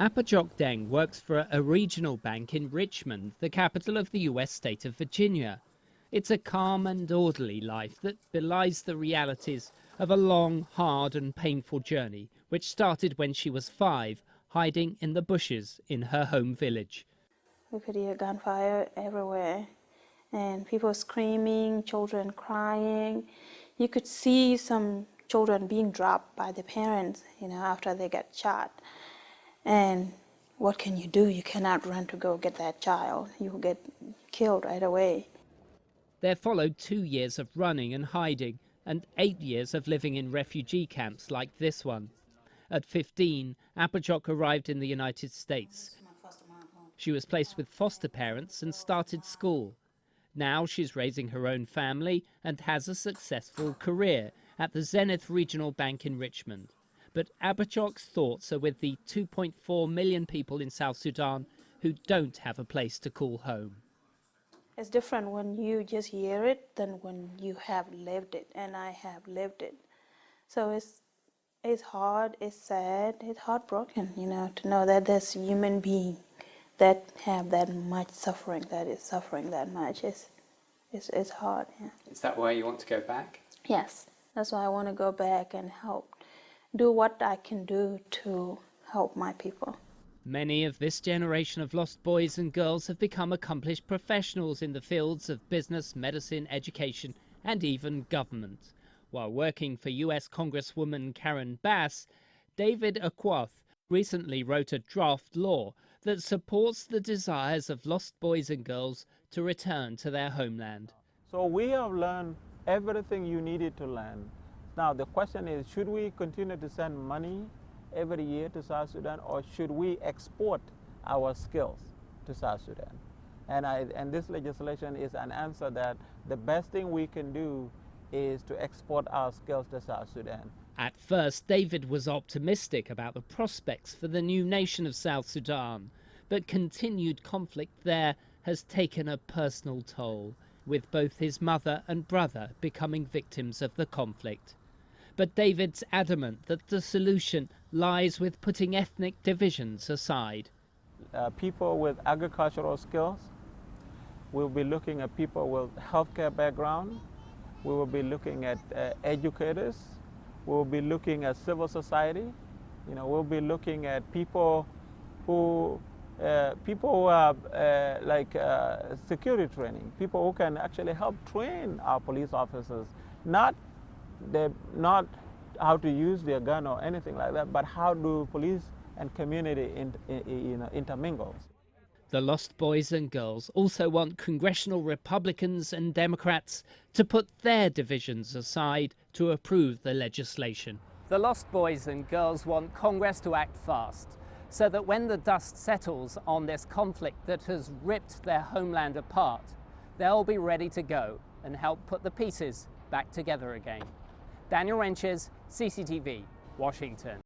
Apajok Deng works for a regional bank in Richmond, the capital of the US state of Virginia. It's a calm and orderly life that belies the realities of a long, hard and painful journey, which started when she was 5, hiding in the bushes in her home village. We could hear gunfire everywhere, and people screaming, children crying. You could see some children being dropped by the parents, after they get shot. And what can you do? You cannot run to go get that child. You will get killed right away. There followed 2 years of running and hiding, and 8 years of living in refugee camps like this one. At 15, Apajok arrived in the United States. She was placed with foster parents and started school. Now she's raising her own family and has a successful career at the Zenith Regional Bank in Richmond. But Apajok's thoughts are with the 2.4 million people in South Sudan who don't have a place to call home. It's different when you just hear it than when you have lived it, and I have lived it. So it's hard, it's sad, it's heartbroken, to know that there's a human being that have that much suffering, that is suffering that much. It's hard. Yeah. Is that why you want to go back? Yes, that's why I want to go back and help, do what I can do to help my people. Many of this generation of lost boys and girls have become accomplished professionals in the fields of business, medicine, education, and even government. While working for US Congresswoman Karen Bass, David Akwath recently wrote a draft law that supports the desires of lost boys and girls to return to their homeland. So we have learned everything you needed to learn. Now the question is, should we continue to send money every year to South Sudan, or should we export our skills to South Sudan? And this legislation is an answer that the best thing we can do is to export our skills to South Sudan. At first, David was optimistic about the prospects for the new nation of South Sudan, but continued conflict there has taken a personal toll, with both his mother and brother becoming victims of the conflict. But David's adamant that the solution lies with putting ethnic divisions aside. People with agricultural skills, we'll be looking at people with healthcare background, we will be looking at educators, we'll be looking at civil society, we'll be looking at people who have security training, people who can actually help train our police officers, not how to use their gun or anything like that, but how do police and community intermingle. The lost boys and girls also want congressional Republicans and Democrats to put their divisions aside to approve the legislation. The lost boys and girls want Congress to act fast, so that when the dust settles on this conflict that has ripped their homeland apart, they'll be ready to go and help put the pieces back together again. Ryntjes, CCTV, Washington.